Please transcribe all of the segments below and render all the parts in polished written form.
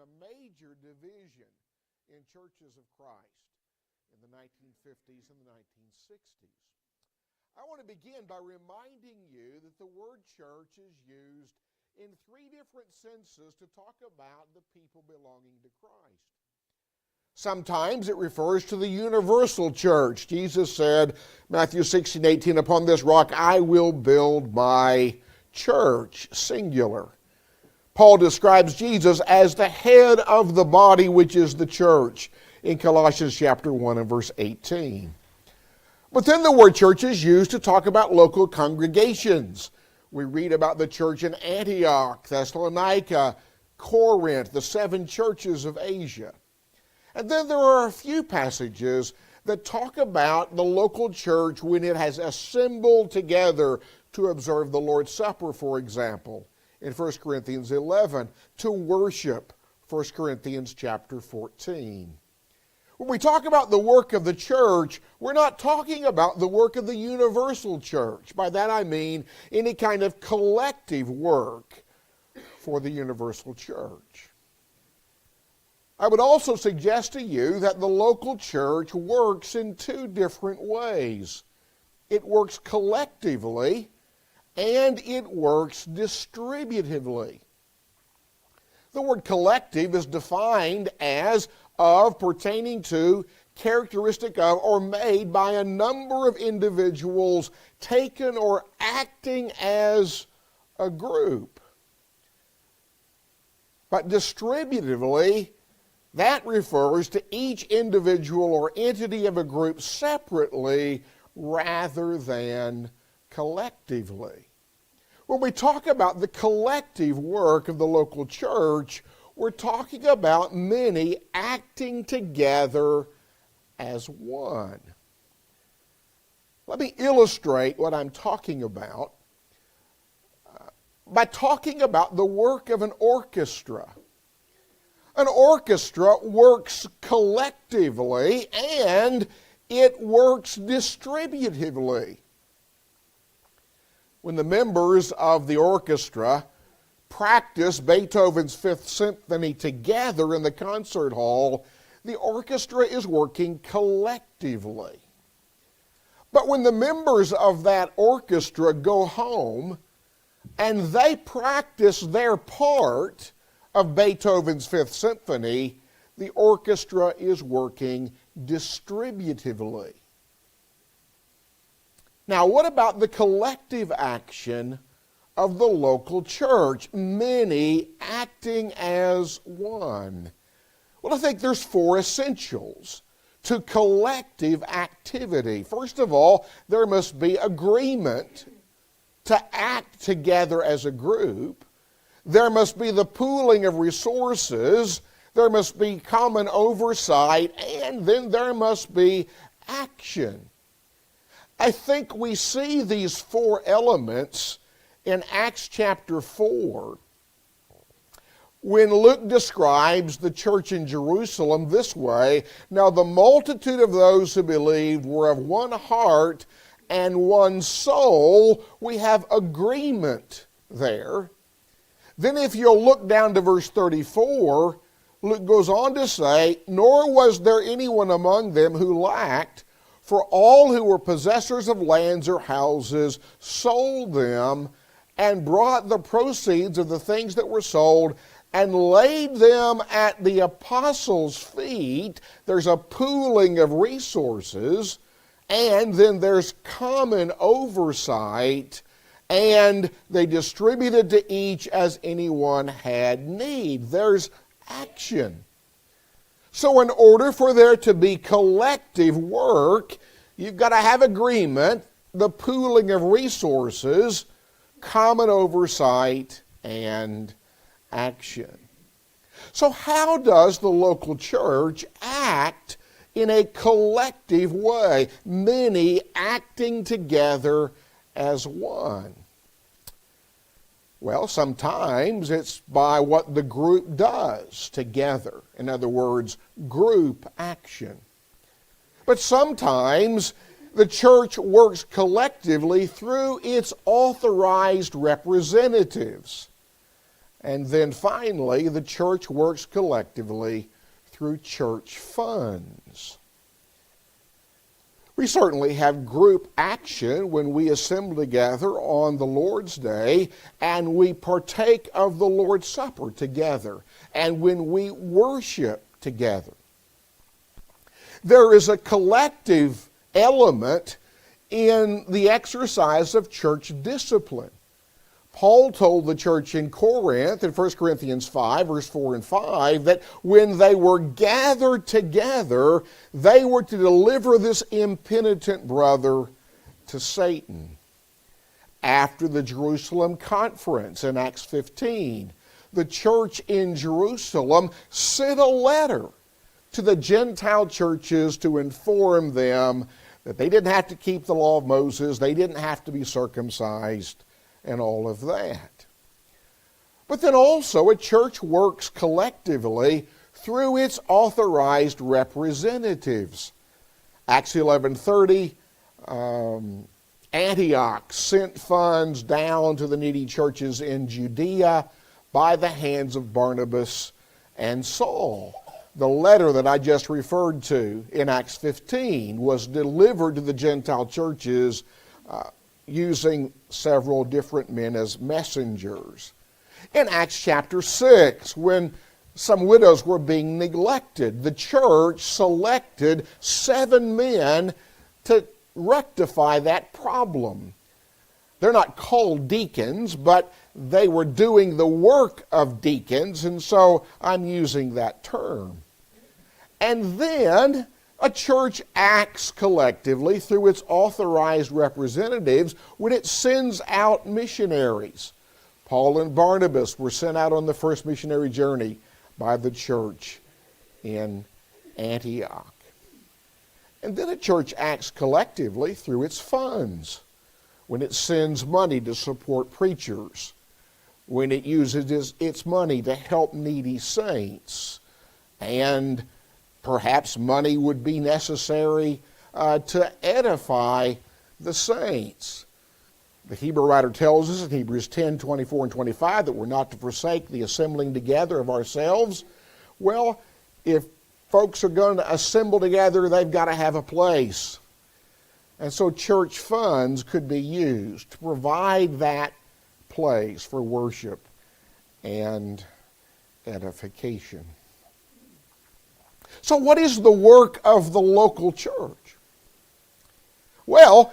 a major division in churches of Christ in the 1950s and the 1960s. I want to begin by reminding you that the word church is used in three different senses to talk about the people belonging to Christ. Sometimes it refers to the universal church. Jesus said, Matthew 16:18, upon this rock I will build my church, singular. Paul describes Jesus as the head of the body, which is the church, in Colossians chapter 1 and verse 18. But then the word church is used to talk about local congregations. We read about the church in Antioch, Thessalonica, Corinth, the 7 churches of Asia. And then there are a few passages that talk about the local church when it has assembled together to observe the Lord's Supper, for example, in 1 Corinthians 11, to worship, 1 Corinthians chapter 14. When we talk about the work of the church, we're not talking about the work of the universal church. By that I mean any kind of collective work for the universal church. I would also suggest to you that the local church works in 2 different ways. It works collectively and it works distributively. The word collective is defined as of, pertaining to, characteristic of, or made by a number of individuals taken or acting as a group. But distributively, that refers to each individual or entity of a group separately rather than collectively. When we talk about the collective work of the local church, we're talking about many acting together as one. Let me illustrate what I'm talking about by talking about the work of an orchestra. An orchestra works collectively and it works distributively. When the members of the orchestra practice Beethoven's Fifth Symphony together in the concert hall, the orchestra is working collectively. But when the members of that orchestra go home and they practice their part of Beethoven's Fifth Symphony, the orchestra is working distributively. Now, what about the collective action of the local church? Many acting as one. Well, I think there's 4 essentials to collective activity. First of all, there must be agreement to act together as a group. There must be the pooling of resources, there must be common oversight, and then there must be action. I think we see these 4 elements in Acts chapter 4 when Luke describes the church in Jerusalem this way: now the multitude of those who believed were of one heart and one soul. We have agreement there. Then if you'll look down to verse 34, Luke goes on to say, nor was there anyone among them who lacked, for all who were possessors of lands or houses sold them and brought the proceeds of the things that were sold and laid them at the apostles' feet. There's a pooling of resources, and then there's common oversight, and they distributed to each as anyone had need. There's action. So in order for there to be collective work, you've got to have agreement, the pooling of resources, common oversight, and action. So how does the local church act in a collective way? Many acting together as one. Well, sometimes it's by what the group does together. In other words, group action. But sometimes the church works collectively through its authorized representatives. And then finally, the church works collectively through church funds. We certainly have group action when we assemble together on the Lord's Day and we partake of the Lord's Supper together and when we worship together. There is a collective element in the exercise of church discipline. Paul told the church in Corinth in 1 Corinthians 5, verse 4 and 5, that when they were gathered together, they were to deliver this impenitent brother to Satan. After the Jerusalem conference in Acts 15, the church in Jerusalem sent a letter to the Gentile churches to inform them that they didn't have to keep the law of Moses, they didn't have to be circumcised, and all of that. But then also a church works collectively through its authorized representatives. Acts 11:30, Antioch sent funds down to the needy churches in Judea by the hands of Barnabas and Saul. The letter that I just referred to in Acts 15 was delivered to the Gentile churches using several different men as messengers. In Acts chapter 6, when some widows were being neglected, the church selected 7 men to rectify that problem. They're not called deacons, but they were doing the work of deacons, and so I'm using that term. And then a church acts collectively through its authorized representatives when it sends out missionaries. Paul and Barnabas were sent out on the first missionary journey by the church in Antioch. And then a church acts collectively through its funds when it sends money to support preachers, when it uses its money to help needy saints, and perhaps money would be necessary to edify the saints. The Hebrew writer tells us in Hebrews 10, 24 and 25 that we're not to forsake the assembling together of ourselves. Well, if folks are going to assemble together, they've got to have a place. And so church funds could be used to provide that place for worship and edification. So what is the work of the local church? Well,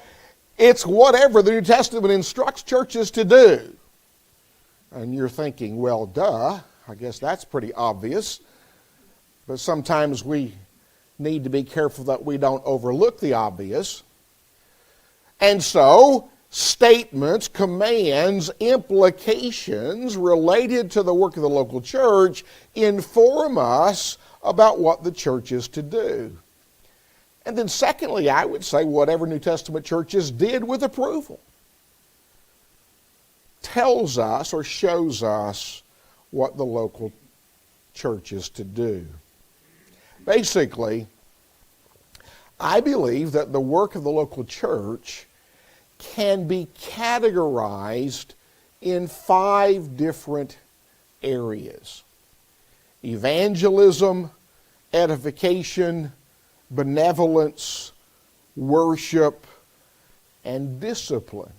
it's whatever the New Testament instructs churches to do. And you're thinking, well, duh, I guess that's pretty obvious. But sometimes we need to be careful that we don't overlook the obvious. And so, statements, commands, implications related to the work of the local church inform us about what the church is to do. And then secondly, I would say whatever New Testament churches did with approval tells us or shows us what the local church is to do. Basically, I believe that the work of the local church can be categorized in 5 different areas: evangelism, edification, benevolence, worship, and discipline.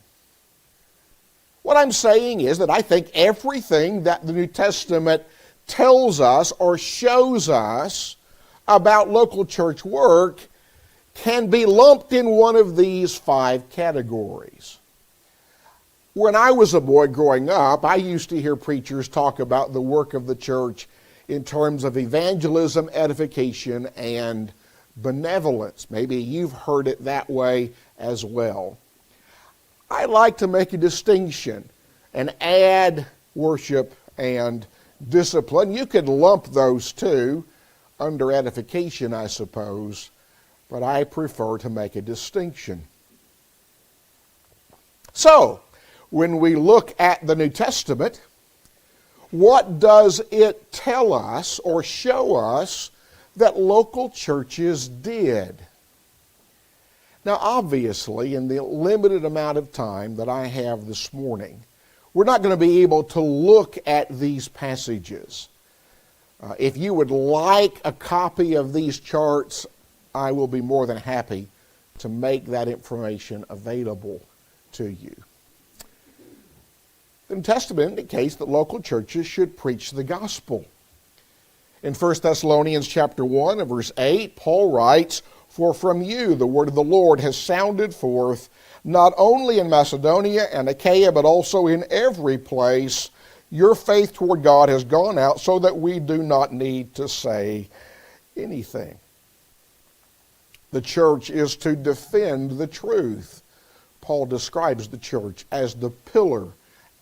What I'm saying is that I think everything that the New Testament tells us or shows us about local church work can be lumped in one of these 5 categories. When I was a boy growing up, I used to hear preachers talk about the work of the church in terms of evangelism, edification, and benevolence. Maybe you've heard it that way as well. I like to make a distinction and add worship and discipline. You could lump those two under edification, I suppose, but I prefer to make a distinction. So, when we look at the New Testament, what does it tell us or show us that local churches did? Now, obviously, in the limited amount of time that I have this morning, We're not going to be able to look at these passages. If you would like a copy of these charts, I will be more than happy to make that information available to you. The New Testament indicates that local churches should preach the gospel. In 1 Thessalonians chapter 1 and verse 8, Paul writes, "For from you the word of the Lord has sounded forth, not only in Macedonia and Achaia, but also in every place. Your faith toward God has gone out so that we do not need to say anything." The church is to defend the truth. Paul describes the church as the pillar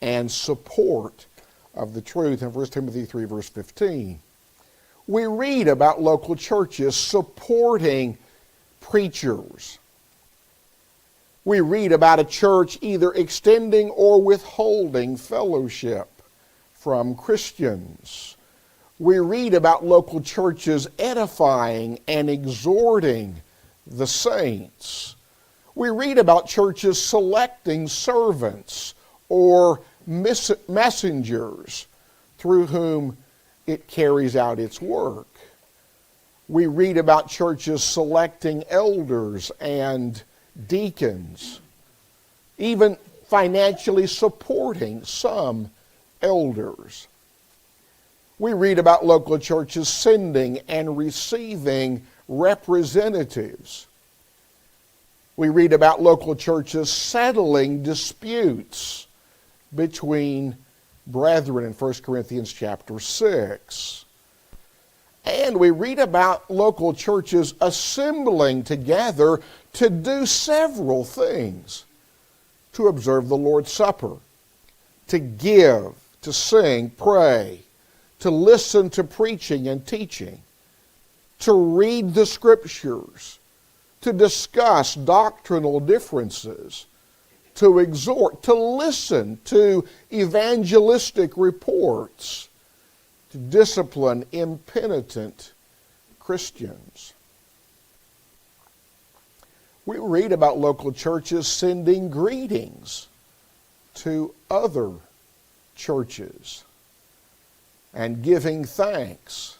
and support of the truth in 1 Timothy 3 verse 15. We read about local churches supporting preachers. We read about a church either extending or withholding fellowship from Christians. We read about local churches edifying and exhorting the saints. We read about churches selecting servants or messengers through whom it carries out its work. We read about churches selecting elders and deacons, even financially supporting some elders. We read about local churches sending and receiving representatives. We read about local churches settling disputes between brethren in 1 Corinthians chapter 6. And we read about local churches assembling together to do several things: to observe the Lord's Supper, to give, to sing, pray, to listen to preaching and teaching, to read the Scriptures, to discuss doctrinal differences, to exhort, to listen to evangelistic reports, to discipline impenitent Christians. We read about local churches sending greetings to other churches and giving thanks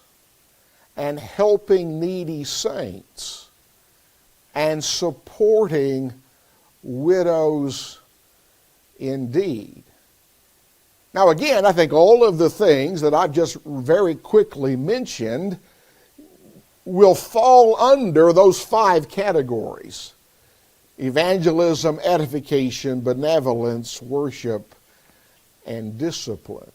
and helping needy saints and supporting widows indeed. Now again, I think all of the things that I've just very quickly mentioned will fall under those 5 categories: evangelism, edification, benevolence, worship, and discipline.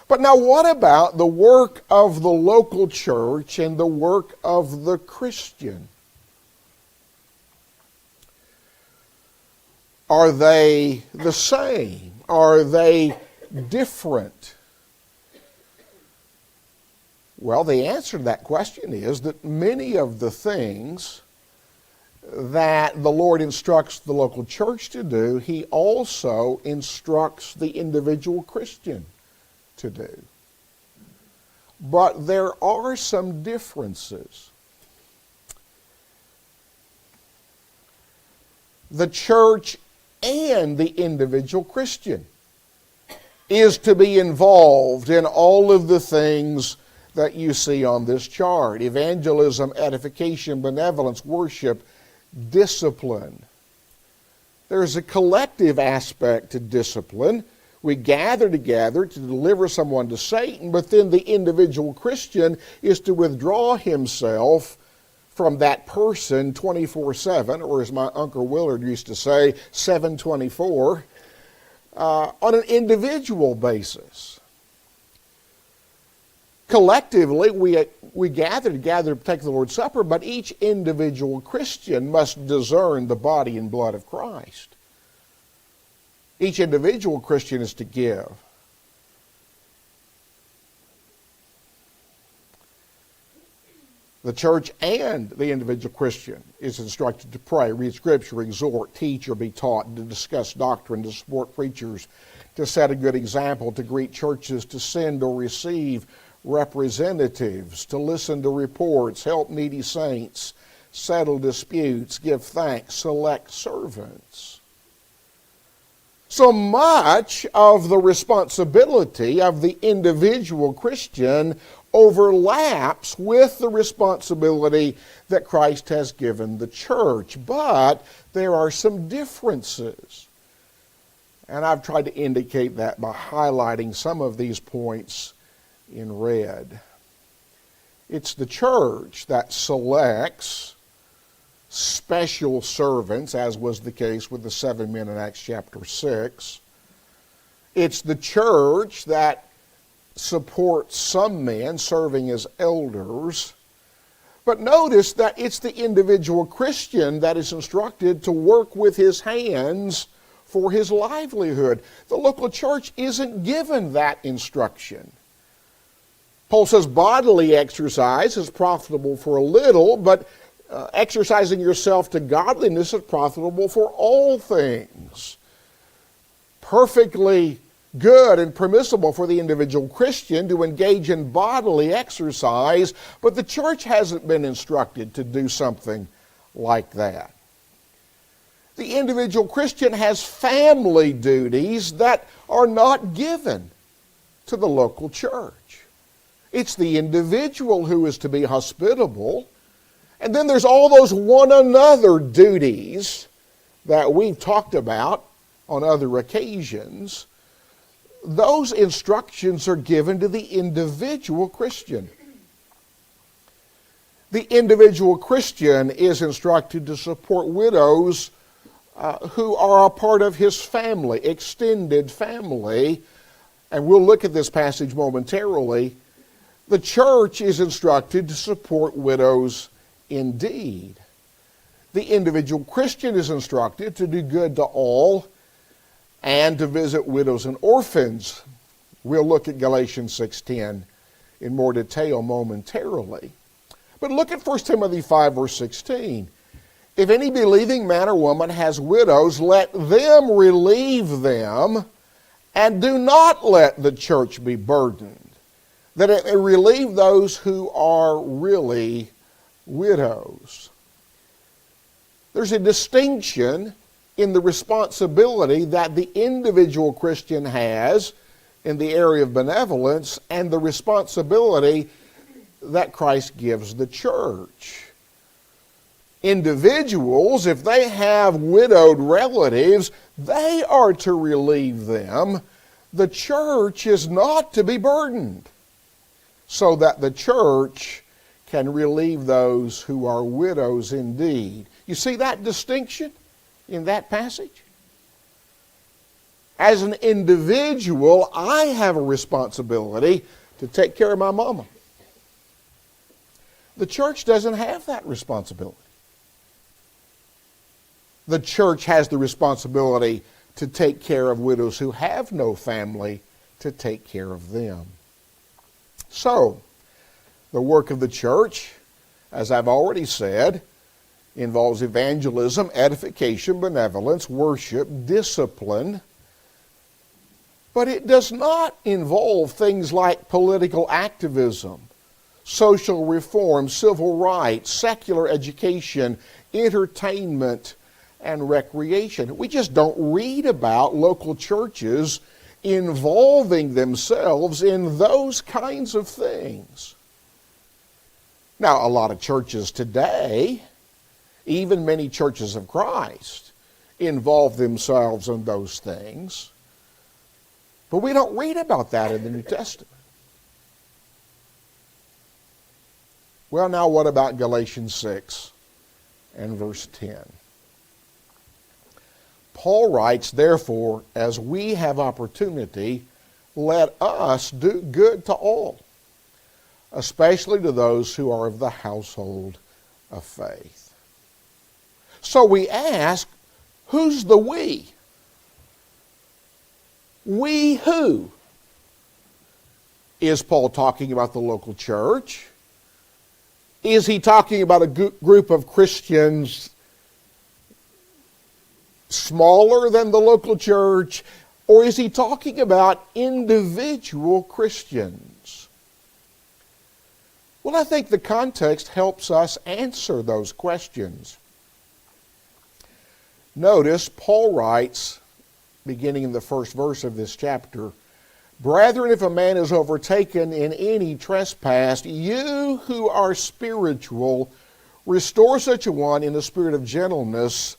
But now what about the work of the local church and the work of the Christian? Are they the same? Are they different? Well, the answer to that question is that many of the things that the Lord instructs the local church to do, He also instructs the individual Christian to do. But there are some differences. The church and the individual Christian is to be involved in all of the things that you see on this chart: evangelism, edification, benevolence, worship, discipline. There's a collective aspect to discipline. We gather together to deliver someone to Satan, but then the individual Christian is to withdraw himself from that person 24/7, or as my Uncle Willard used to say, 7/24, on an individual basis. Collectively, we gather together to take the Lord's Supper, but each individual Christian must discern the body and blood of Christ. Each individual Christian is to give. The church and the individual Christian is instructed to pray, read Scripture, exhort, teach, or be taught, to discuss doctrine, to support preachers, to set a good example, to greet churches, to send or receive representatives, to listen to reports, help needy saints, settle disputes, give thanks, select servants. So much of the responsibility of the individual Christian overlaps with the responsibility that Christ has given the church. But there are some differences. And I've tried to indicate that by highlighting some of these points in red. It's the church that selects special servants, as was the case with the 7 men in Acts chapter 6. It's the church that supports some men serving as elders. But notice that it's the individual Christian that is instructed to work with his hands for his livelihood. The local church isn't given that instruction. Paul says bodily exercise is profitable for a little, but exercising yourself to godliness is profitable for all things. Perfectly good and permissible for the individual Christian to engage in bodily exercise, but the church hasn't been instructed to do something like that. The individual Christian has family duties that are not given to the local church. It's the individual who is to be hospitable. And then there's all those one another duties that we've talked about on other occasions. Those instructions are given to the individual Christian. The individual Christian is instructed to support widows who are a part of his family, extended family. And we'll look at this passage momentarily. The church is instructed to support widows indeed. The individual Christian is instructed to do good to all and to visit widows and orphans. We'll look at Galatians 6:10 in more detail momentarily. But look at 1 Timothy 5, verse 16. If any believing man or woman has widows, let them relieve them, and do not let the church be burdened, that it may relieve those who are really widows. There's a distinction in the responsibility that the individual Christian has in the area of benevolence and the responsibility that Christ gives the church. Individuals, if they have widowed relatives, they are to relieve them. The church is not to be burdened, so that the church can relieve those who are widows indeed. You see that distinction in that passage? As an individual, I have a responsibility to take care of my mama. The church doesn't have that responsibility. The church has the responsibility to take care of widows who have no family, to take care of them. So, the work of the church, as I've already said, involves evangelism, edification, benevolence, worship, discipline. But it does not involve things like political activism, social reform, civil rights, secular education, entertainment, and recreation. We just don't read about local churches involving themselves in those kinds of things. Now, a lot of churches today, even many churches of Christ, involve themselves in those things. But we don't read about that in the New Testament. Well, now what about Galatians 6 and verse 10? Paul writes, therefore, as we have opportunity, let us do good to all, especially to those who are of the household of faith. So we ask, who's the we? We who? Is Paul talking about the local church? Is he talking about a group of Christians smaller than the local church? Or is he talking about individual Christians? Well, I think the context helps us answer those questions. Notice Paul writes beginning in the first verse of this chapter. Brethren, if a man is overtaken in any trespass, you who are spiritual, restore such a one in a spirit of gentleness,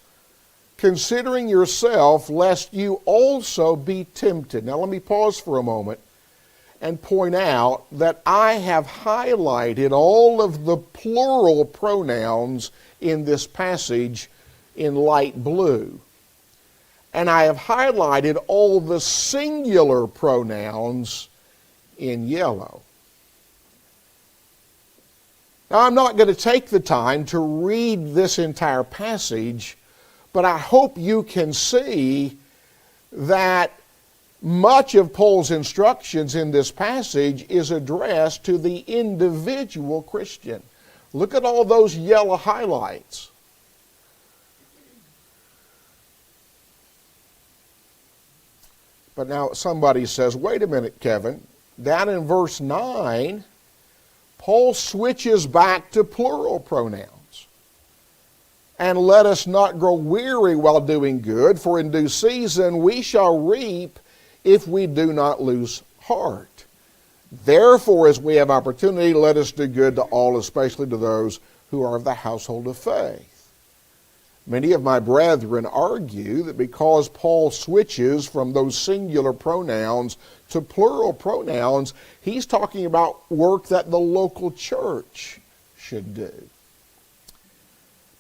considering yourself, lest you also be tempted. Now let me pause for a moment and point out that I have highlighted all of the plural pronouns in this passage in light blue. And I have highlighted all the singular pronouns in yellow. Now, I'm not going to take the time to read this entire passage, but I hope you can see that much of Paul's instructions in this passage is addressed to the individual Christian. Look at all those yellow highlights. But now somebody says, wait a minute, Kevin. Down in verse 9, Paul switches back to plural pronouns. And let us not grow weary while doing good, for in due season we shall reap if we do not lose heart. Therefore, as we have opportunity, let us do good to all, especially to those who are of the household of faith. Many of my brethren argue that because Paul switches from those singular pronouns to plural pronouns, he's talking about work that the local church should do.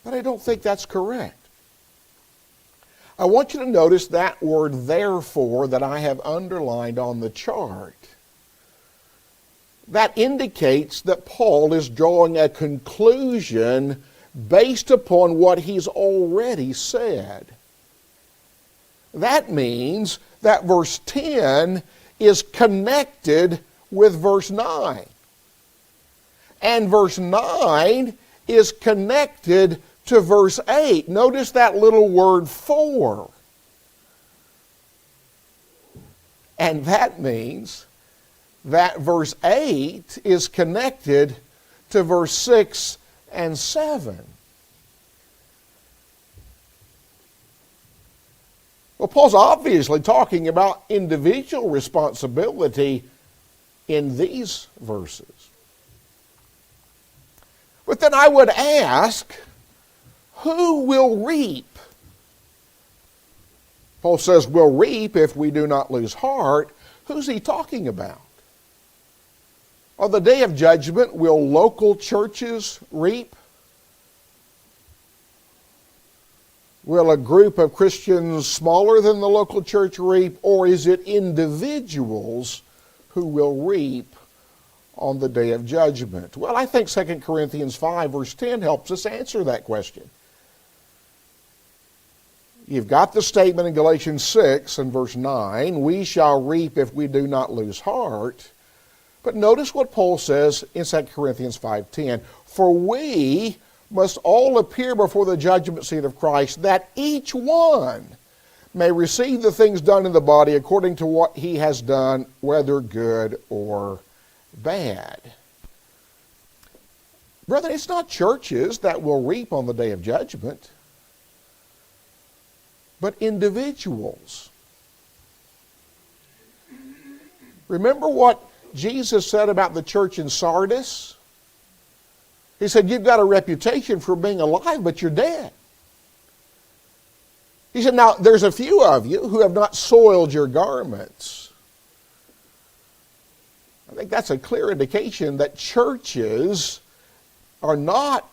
But I don't think that's correct. I want you to notice that word therefore that I have underlined on the chart. That indicates that Paul is drawing a conclusion based upon what he's already said. That means that verse 10 is connected with verse 9. And verse 9 is connected to verse 8. Notice that little word for. And that means that verse 8 is connected to verse 6 and 7. Well, Paul's obviously talking about individual responsibility in these verses. But then I would ask, who will reap? Paul says we'll reap if we do not lose heart. Who's he talking about? On the day of judgment, will local churches reap? Will a group of Christians smaller than the local church reap, or is it individuals who will reap on the day of judgment? Well, I think 2 Corinthians 5 verse 10 helps us answer that question. You've got the statement in Galatians 6 and verse 9, we shall reap if we do not lose heart. But notice what Paul says in 2 Corinthians 5:10. For we must all appear before the judgment seat of Christ, that each one may receive the things done in the body according to what he has done, whether good or bad. Brethren, it's not churches that will reap on the day of judgment, but individuals. Remember what Jesus said about the church in Sardis? He said, you've got a reputation for being alive, but you're dead. He said, now there's a few of you who have not soiled your garments. I think that's a clear indication that churches are not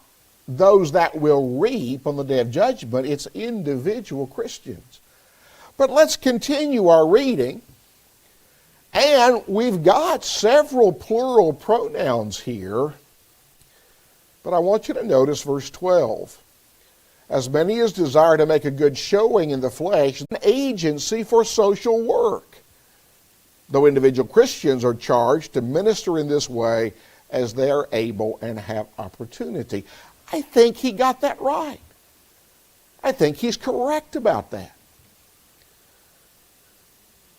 those that will reap on the day of judgment. It's individual Christians. But let's continue our reading. And we've got several plural pronouns here. But I want you to notice verse 12. As many as desire to make a good showing in the flesh, an agency for social work. Though individual Christians are charged to minister in this way as they are able and have opportunity. I think he got that right. I think he's correct about that.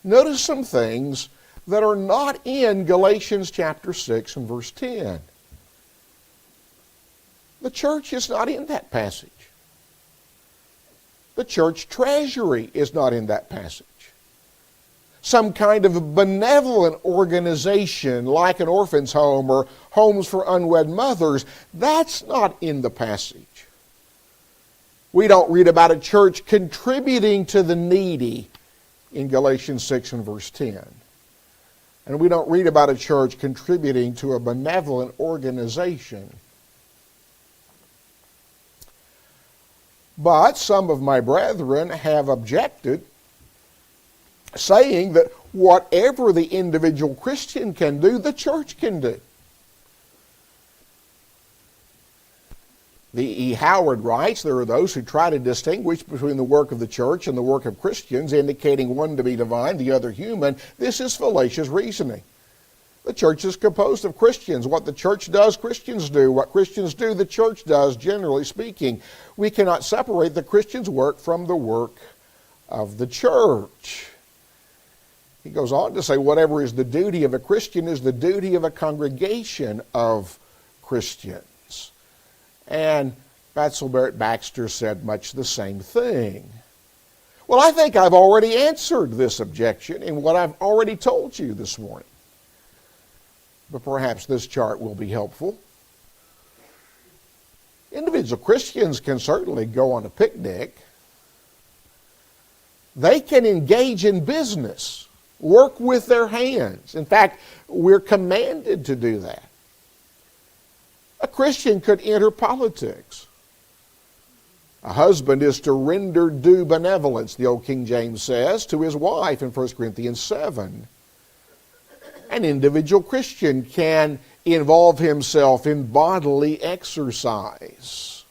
Notice some things that are not in Galatians chapter 6 and verse 10. The church is not in that passage. The church treasury is not in that passage. some kind of a benevolent organization like an orphan's home or homes for unwed mothers. That's not in the passage. We don't read about a church contributing to the needy in Galatians 6 and verse 10. And we don't read about a church contributing to a benevolent organization. But some of my brethren have objected, saying that whatever the individual Christian can do, the church can do. The E. Howard writes, there are those who try to distinguish between the work of the church and the work of Christians, indicating one to be divine, the other human. This is fallacious reasoning. The church is composed of Christians. What the church does, Christians do. What Christians do, the church does, generally speaking. We cannot separate the Christian's work from the work of the church. He goes on to say, whatever is the duty of a Christian is the duty of a congregation of Christians. And Batzel Barrett Baxter said much the same thing. Well, I think I've already answered this objection in what I've already told you this morning. But perhaps this chart will be helpful. Individual Christians can certainly go on a picnic. They can engage in business, work with their hands. In fact, we're commanded to do that. A Christian could enter politics. A husband is to render due benevolence, the old King James says, to his wife in 1 Corinthians 7. An individual Christian can involve himself in bodily exercise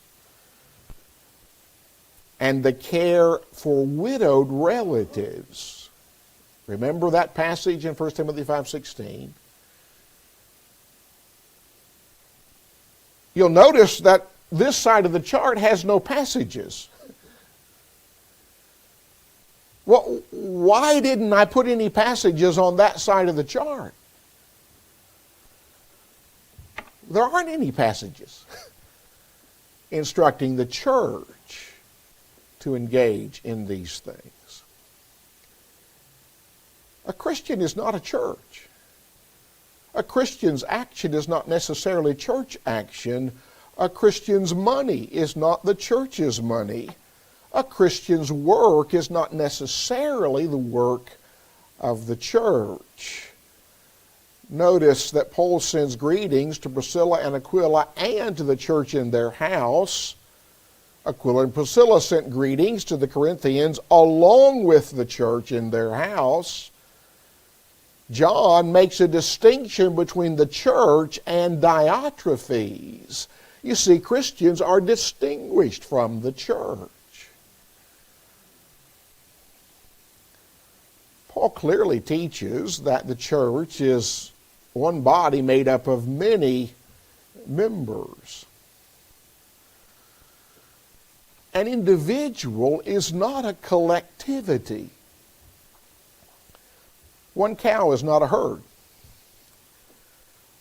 and the care for widowed relatives. Remember that passage in 1 Timothy 5:16? You'll notice that this side of the chart has no passages. Well, why didn't I put any passages on that side of the chart? There aren't any passages instructing the church to engage in these things. A Christian is not a church. A Christian's action is not necessarily church action. A Christian's money is not the church's money. A Christian's work is not necessarily the work of the church. Notice that Paul sends greetings to Priscilla and Aquila and to the church in their house. Aquila and Priscilla sent greetings to the Corinthians along with the church in their house. John makes a distinction between the church and Diotrephes. You see, Christians are distinguished from the church. Paul clearly teaches that the church is one body made up of many members. An individual is not a collectivity. One cow is not a herd.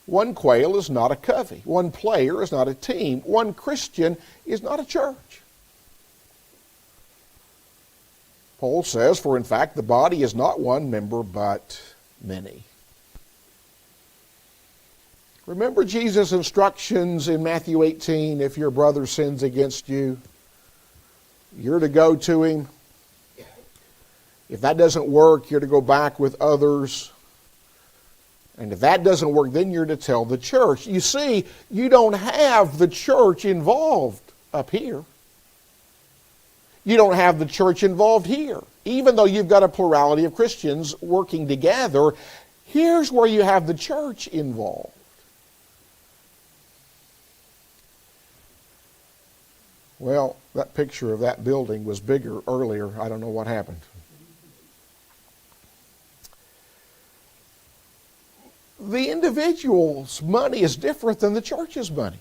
One quail is not a covey. One player is not a team. One Christian is not a church. Paul says, for in fact the body is not one member but many. Remember Jesus' instructions in Matthew 18, if your brother sins against you, you're to go to him. If that doesn't work, you're to go back with others. And if that doesn't work, then you're to tell the church. You see, you don't have the church involved up here. You don't have the church involved here. Even though you've got a plurality of Christians working together, here's where you have the church involved. Well, that picture of that building was bigger earlier. I don't know what happened. The individual's money is different than the church's money.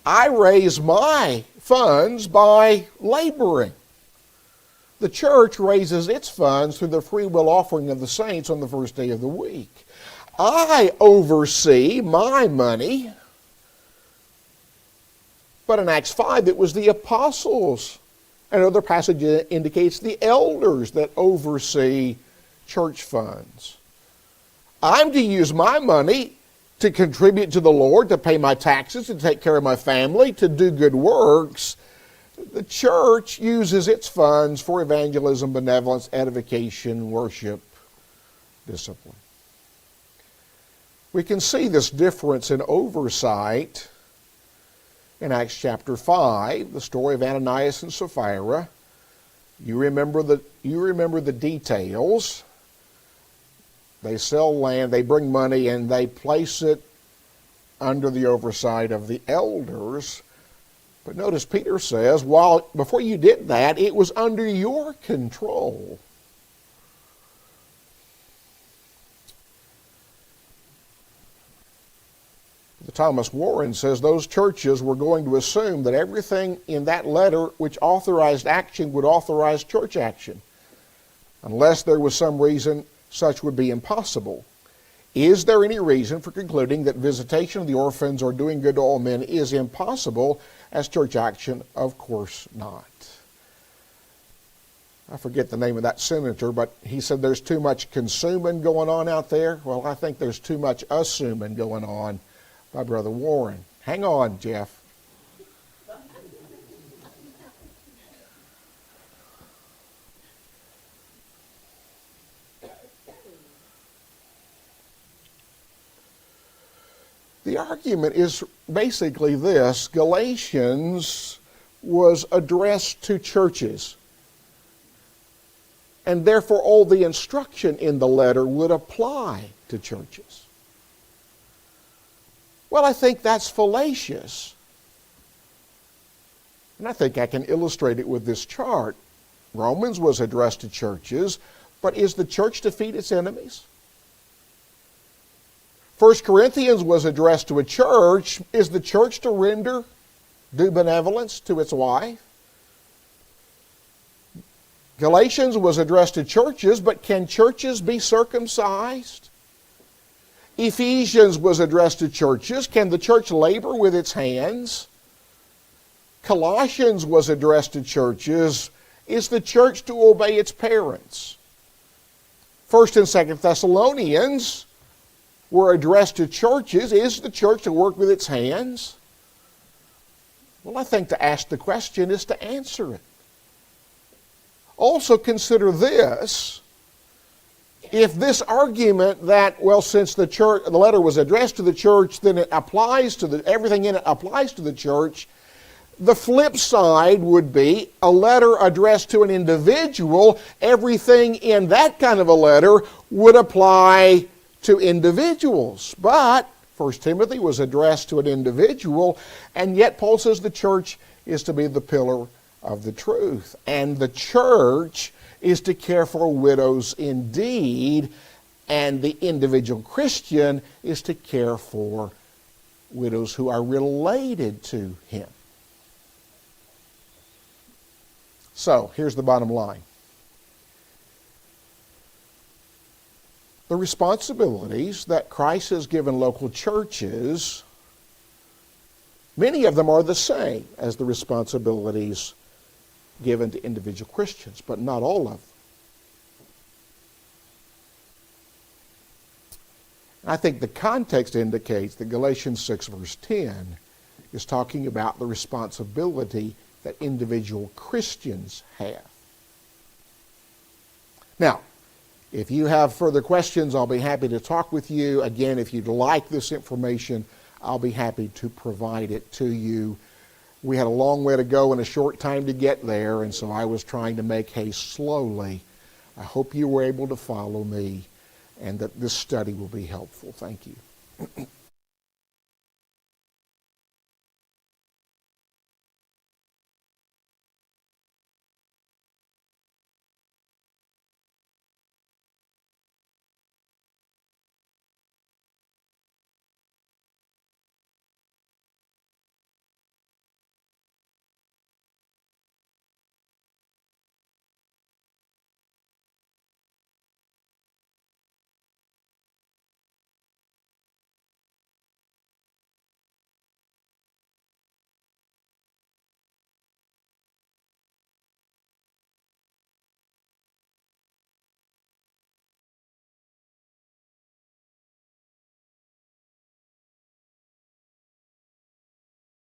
I raise my funds by laboring. The church raises its funds through the free will offering of the saints on the first day of the week. I oversee my money. But in Acts 5, it was the apostles Another passage indicates the elders that oversee church funds. I'm to use my money to contribute to the Lord, to pay my taxes, to take care of my family, to do good works. The church uses its funds for evangelism, benevolence, edification, worship, discipline. We can see this difference in oversight in Acts chapter 5, the story of Ananias and Sapphira. You remember the details. They sell land, they bring money, and they place it under the oversight of the elders. But notice Peter says, before you did that, it was under your control. Thomas Warren says those churches were going to assume that everything in that letter which authorized action would authorize church action. Unless there was some reason, such would be impossible. Is there any reason for concluding that visitation of the orphans or doing good to all men is impossible as church action? Of course not. I forget the name of that senator, but he said there's too much consuming going on out there. Well, I think there's too much assuming going on by Brother Warren. Hang on, Jeff. The argument is basically this: Galatians was addressed to churches, and therefore all the instruction in the letter would apply to churches. Well, I think that's fallacious. And I think I can illustrate it with this chart. Romans was addressed to churches, but is the church to feed its enemies? 1 Corinthians was addressed to a church. Is the church to do benevolence to its wife? Galatians was addressed to churches, but can churches be circumcised? Ephesians was addressed to churches. Can the church labor with its hands? Colossians was addressed to churches. Is the church to obey its parents? 1 and 2 Thessalonians were addressed to churches. Is the church to work with its hands? Well, I think to ask the question is to answer it. Also consider this. If this argument that, since the letter was addressed to the church, then it applies to everything in it applies to the church, the flip side would be a letter addressed to an individual. Everything in that kind of a letter would apply to individuals. But 1 Timothy was addressed to an individual, and yet Paul says the church is to be the pillar of the truth. And the church is to care for widows indeed, and the individual Christian is to care for widows who are related to him. So, here's the bottom line. The responsibilities that Christ has given local churches, many of them are the same as the responsibilities given to individual Christians, but not all of them. I think the context indicates that Galatians 6 verse 10 is talking about the responsibility that individual Christians have. Now, if you have further questions, I'll be happy to talk with you. Again, if you'd like this information, I'll be happy to provide it to you. We had a long way to go and a short time to get there, and so I was trying to make haste slowly. I hope you were able to follow me and that this study will be helpful. Thank you.